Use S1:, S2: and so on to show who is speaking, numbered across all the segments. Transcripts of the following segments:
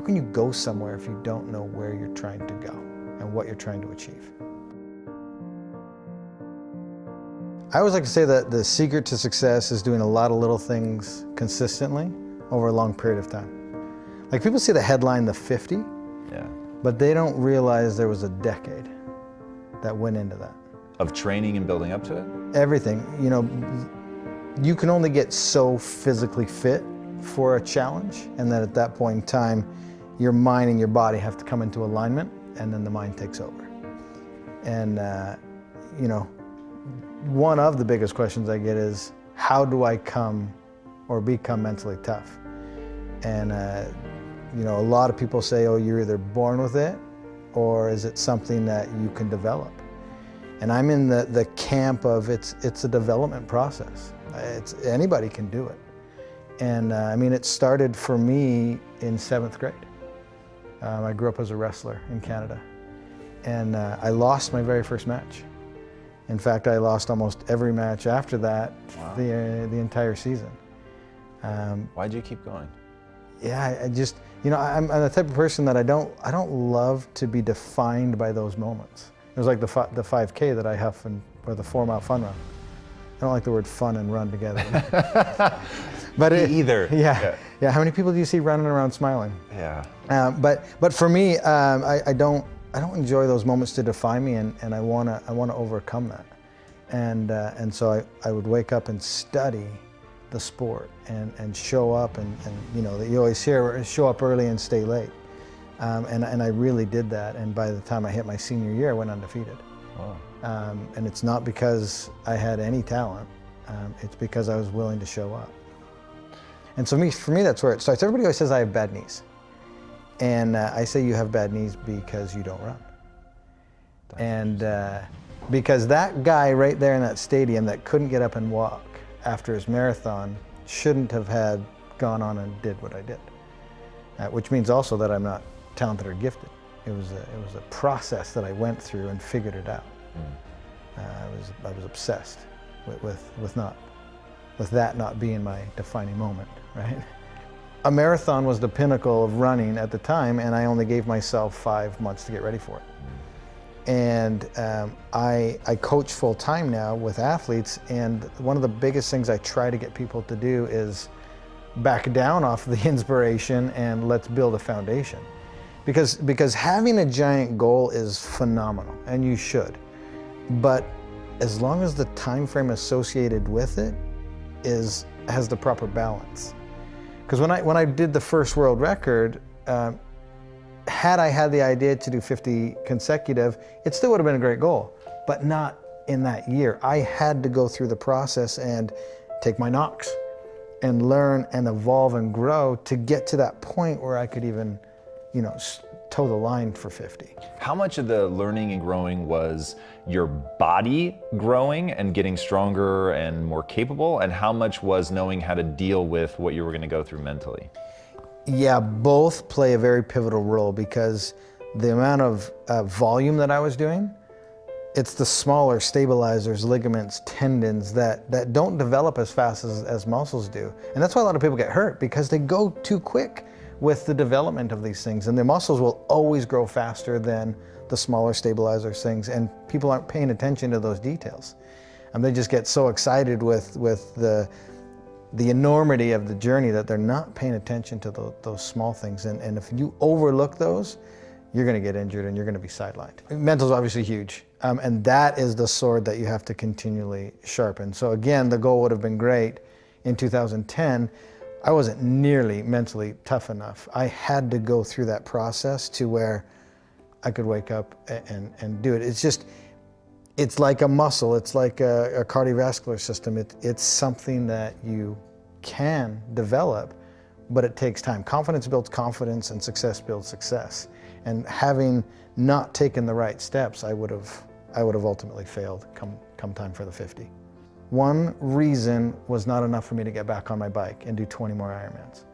S1: how can you go somewhere if you don't know where you're trying to go and what you're trying to achieve? I always like to say that the secret to success is doing a lot of little things consistently over a long period of time. Like, people see the headline, the 50,
S2: Yeah.
S1: but they don't realize there was a decade that went into that.
S2: Of training and building up to it?
S1: Everything, you know, you can only get so physically fit for a challenge, and then at that point in time, your mind and your body have to come into alignment, and then the mind takes over. And, you know, one of the biggest questions I get is, how do I come or become mentally tough? And, you know, a lot of people say, oh, you're either born with it, or is it something that you can develop? And I'm in the camp of it's a development process. Anybody can do it. And I mean, it started for me in 7th grade. I grew up as a wrestler in Canada. And I lost my very first match. In fact, I lost almost every match after that.
S2: Wow.
S1: the entire season.
S2: Why'd you keep going?
S1: Yeah, I just, you know, I'm the type of person that I don't love to be defined by those moments. It was like the 5K that I huff, or the 4-mile fun run. I don't like the word fun and run together. But
S2: either.
S1: Yeah. How many people do you see running around smiling?
S2: Yeah.
S1: But for me, I don't enjoy those moments to define me, and I wanna overcome that. And so I would wake up and study the sport and show up, and you know, you always hear, show up early and stay late. And I really did that, and by the time I hit my senior year, I went undefeated.
S2: Wow.
S1: And it's not because I had any talent, it's because I was willing to show up. And so for me, that's where it starts. Everybody always says I have bad knees. And I say you have bad knees because you don't run. And because that guy right there in that stadium that couldn't get up and walk after his marathon shouldn't have had gone on and did what I did. Which means also that I'm not talented or gifted. It was a process that I went through and figured it out. I was obsessed with that not being my defining moment, right? A marathon was the pinnacle of running at the time, and I only gave myself 5 months to get ready for it. And I coach full time now with athletes, and one of the biggest things I try to get people to do is back down off the inspiration and let's build a foundation. Because having a giant goal is phenomenal, and you should. But as long as the time frame associated with it has the proper balance. Because when I did the first world record, had I had the idea to do 50 consecutive, it still would have been a great goal, but not in that year. I had to go through the process and take my knocks and learn and evolve and grow to get to that point where I could even, you know, toe the line for 50.
S2: How much of the learning and growing was your body growing and getting stronger and more capable, and how much was knowing how to deal with what you were going to go through mentally?
S1: Yeah, both play a very pivotal role, because the amount of volume that I was doing, it's the smaller stabilizers, ligaments, tendons that don't develop as fast as muscles do. And that's why a lot of people get hurt, because they go too quick with the development of these things, and the muscles will always grow faster than the smaller stabilizers things, and people aren't paying attention to those details. And they just get so excited with the enormity of the journey that they're not paying attention to those small things. And if you overlook those, you're gonna get injured and you're gonna be sidelined. Mental's obviously huge, and that is the sword that you have to continually sharpen. So again, the goal would have been great in 2010. I wasn't nearly mentally tough enough. I had to go through that process to where I could wake up and do it. It's like a muscle. It's like a cardiovascular system. It's something that you can develop, but it takes time. Confidence builds confidence, and success builds success. And having not taken the right steps, I would have ultimately failed come time for the 50. One reason was not enough for me to get back on my bike and do 20 more Ironmans.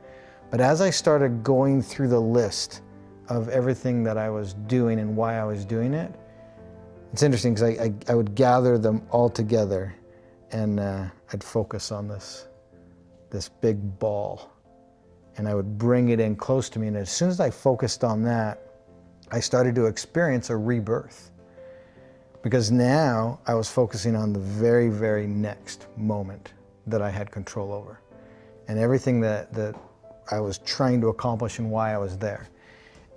S1: But as I started going through the list of everything that I was doing and why I was doing it, it's interesting because I would gather them all together, and I'd focus on this big ball. and I would bring it in close to me. And as soon as I focused on that, I started to experience a rebirth. Because now I was focusing on the very, very next moment that I had control over. And everything that I was trying to accomplish and why I was there.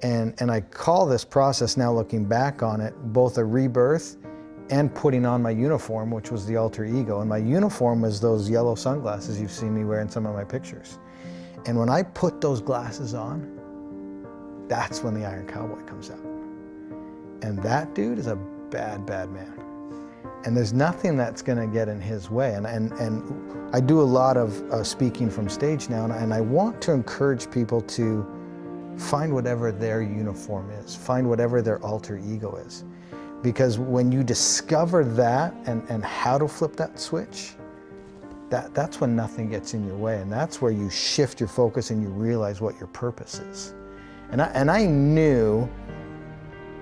S1: And I call this process, now looking back on it, both a rebirth and putting on my uniform, which was the alter ego. And my uniform was those yellow sunglasses you've seen me wear in some of my pictures. And when I put those glasses on, that's when the Iron Cowboy comes out. And that dude is a bad, bad man. And there's nothing that's gonna get in his way. And I do a lot of speaking from stage now, and I want to encourage people to find whatever their uniform is, find whatever their alter ego is. Because when you discover that and how to flip that switch, that's when nothing gets in your way. And that's where you shift your focus and you realize what your purpose is. And I knew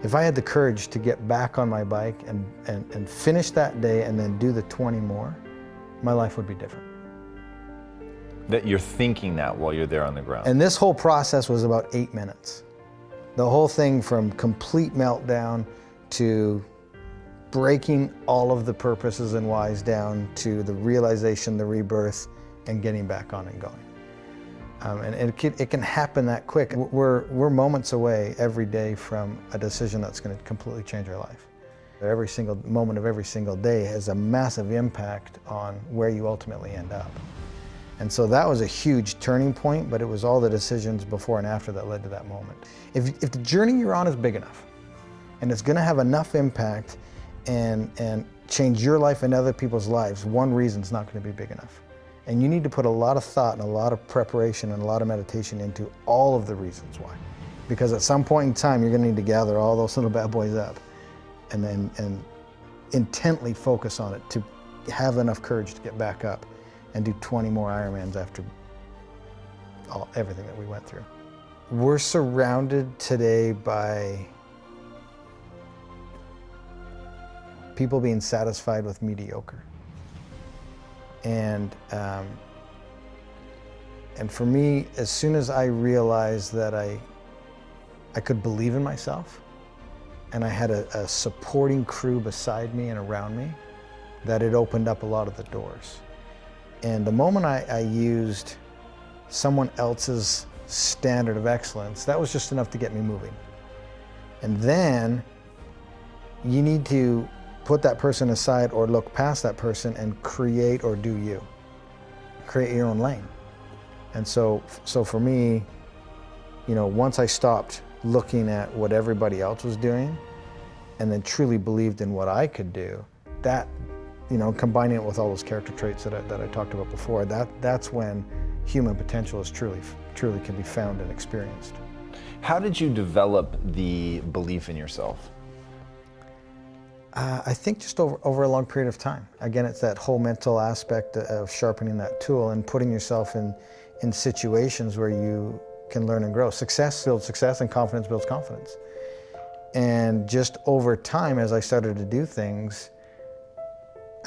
S1: if I had the courage to get back on my bike and finish that day and then do the 20 more, my life would be different.
S2: That you're thinking that while you're there on the ground.
S1: And this whole process was about 8 minutes. The whole thing from complete meltdown to breaking all of the purposes and whys down to the realization, the rebirth, and getting back on and going. And it can happen that quick. We're moments away every day from a decision that's going to completely change our life. Every single moment of every single day has a massive impact on where you ultimately end up. And so that was a huge turning point, but it was all the decisions before and after that led to that moment. If the journey you're on is big enough, and it's going to have enough impact and change your life and other people's lives, one reason's not going to be big enough. And you need to put a lot of thought and a lot of preparation and a lot of meditation into all of the reasons why. Because at some point in time, you're going to need to gather all those little bad boys up and intently focus on it to have enough courage to get back up and do 20 more Ironmans after everything that we went through. We're surrounded today by people being satisfied with mediocre. And for me, as soon as I realized that I could believe in myself, and I had a supporting crew beside me and around me, that it opened up a lot of the doors. And the moment I used someone else's standard of excellence, that was just enough to get me moving. And then you need to put that person aside or look past that person and create or do you. Create your own lane. And so for me, once I stopped looking at what everybody else was doing and then truly believed in what I could do, that, combining it with all those character traits that I talked about before, that's when human potential is truly can be found and experienced.
S2: How did you develop the belief in yourself?
S1: I think just over a long period of time. Again, it's that whole mental aspect of sharpening that tool and putting yourself in situations where you can learn and grow. Success builds success and confidence builds confidence. And just over time, as I started to do things,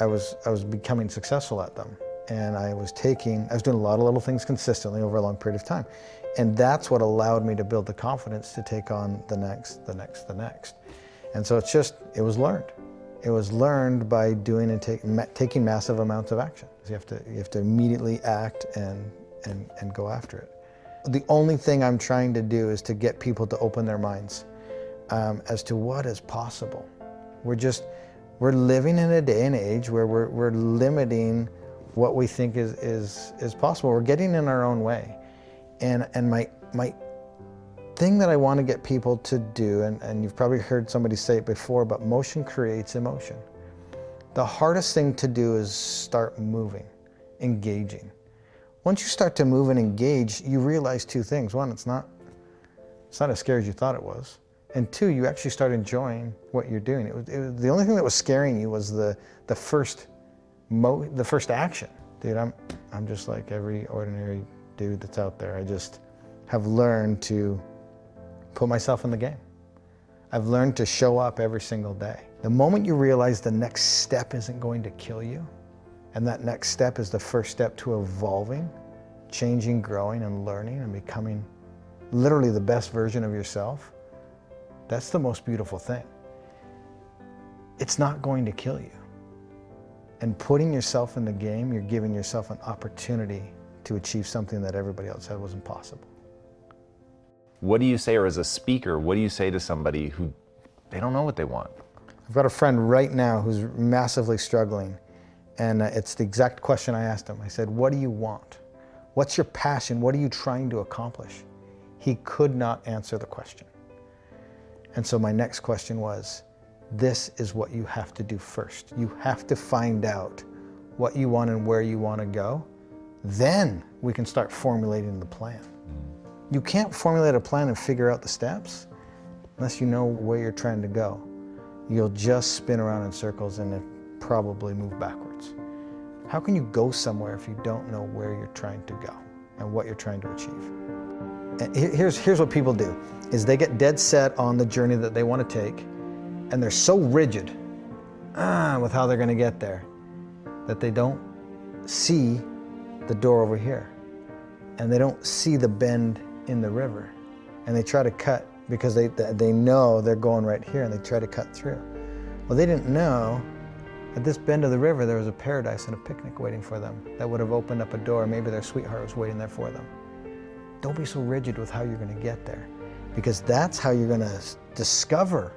S1: I was becoming successful at them. And I was doing a lot of little things consistently over a long period of time. And that's what allowed me to build the confidence to take on the next. And so it was learned. It was learned by doing and taking massive amounts of action. You have to immediately act and go after it. The only thing I'm trying to do is to get people to open their minds as to what is possible. We're living in a day and age where we're limiting what we think is possible. We're getting in our own way. And my thing that I want to get people to do, and you've probably heard somebody say it before, but motion creates emotion. The hardest thing to do is start moving, engaging. Once you start to move and engage, you realize two things. One, it's not as scary as you thought it was. And two, you actually start enjoying what you're doing. The only thing that was scaring you was the first action. Dude, I'm just like every ordinary dude that's out there. I just have learned to put myself in the game. I've learned to show up every single day. The moment you realize the next step isn't going to kill you, and that next step is the first step to evolving, changing, growing, and learning and becoming literally the best version of yourself, that's the most beautiful thing. It's not going to kill you. And putting yourself in the game, you're giving yourself an opportunity to achieve something that everybody else said was impossible.
S2: What do you say, or as a speaker, what do you say to somebody who they don't know what they want?
S1: I've got a friend right now who's massively struggling, and it's the exact question I asked him. I said, what do you want? What's your passion? What are you trying to accomplish? He could not answer the question. And so my next question was, this is what you have to do first. You have to find out what you want and where you want to go. Then we can start formulating the plan. You can't formulate a plan and figure out the steps unless you know where you're trying to go. You'll just spin around in circles and probably move backwards. How can you go somewhere if you don't know where you're trying to go and what you're trying to achieve? And here's what people do, is they get dead set on the journey that they want to take, and they're so rigid with how they're going to get there that they don't see the door over here, and they don't see the bend in the river, and they try to cut because they know they're going right here, and they try to cut through. Well, they didn't know at this bend of the river there was a paradise and a picnic waiting for them that would have opened up a door. Maybe their sweetheart was waiting there for them. Don't be so rigid with how you're going to get there, because that's how you're going to discover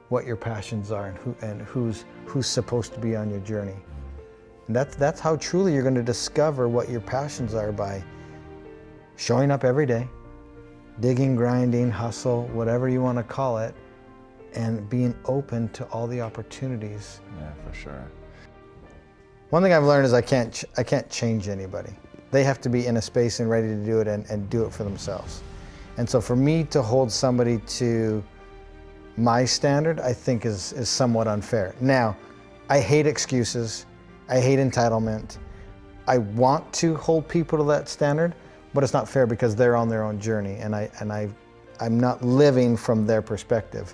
S1: what your passions are and who's supposed to be on your journey. And that's how truly you're going to discover what your passions are, by showing up every day, digging, grinding, hustle, whatever you want to call it, and being open to all the opportunities.
S2: Yeah, for sure.
S1: One thing I've learned is I can't change anybody. They have to be in a space and ready to do it and do it for themselves. And so for me to hold somebody to my standard, I think is somewhat unfair. Now, I hate excuses. I hate entitlement. I want to hold people to that standard, but it's not fair because they're on their own journey, and I'm not living from their perspective.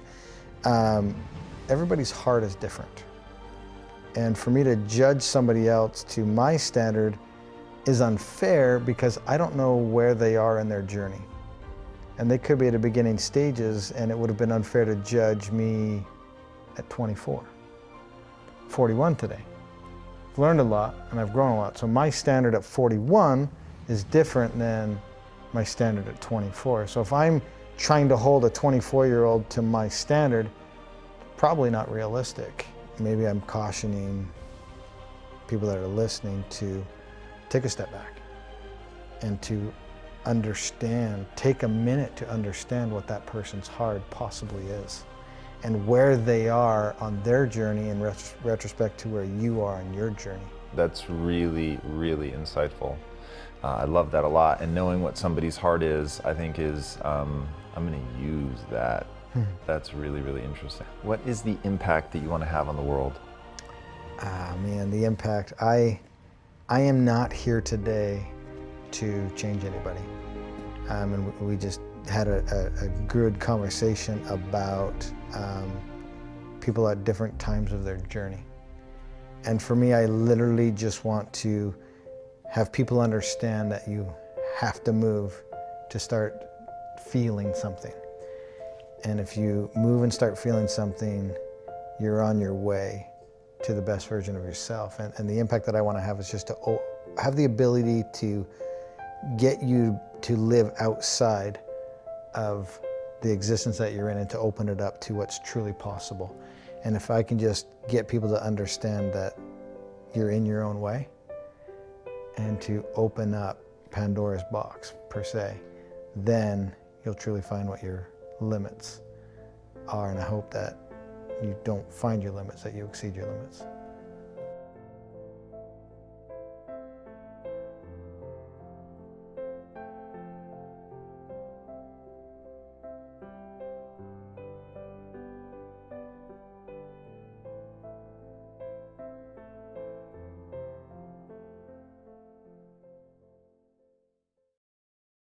S1: Everybody's heart is different. And for me to judge somebody else to my standard is unfair because I don't know where they are in their journey. And they could be at the beginning stages, and it would have been unfair to judge me at 24. 41 today. I've learned a lot and I've grown a lot. So my standard at 41 is different than my standard at 24. So if I'm trying to hold a 24-year-old to my standard, probably not realistic. Maybe I'm cautioning people that are listening to take a step back and to understand, take a minute to understand what that person's heart possibly is and where they are on their journey in retrospect to where you are on your journey.
S2: That's really, really insightful. I love that a lot. And knowing what somebody's heart is, I think is, I'm going to use that. That's really, really interesting. What is the impact that you want to have on the world?
S1: Man, the impact. I am not here today to change anybody. And we just had a good conversation about people at different times of their journey. And for me, I literally just want to have people understand that you have to move to start feeling something. And if you move and start feeling something, you're on your way to the best version of yourself. And the impact that I want to have is just to have the ability to get you to live outside of the existence that you're in and to open it up to what's truly possible. And if I can just get people to understand that you're in your own way and to open up Pandora's box, per se, then you'll truly find what your limits are. And I hope that you don't find your limits, that you exceed your limits.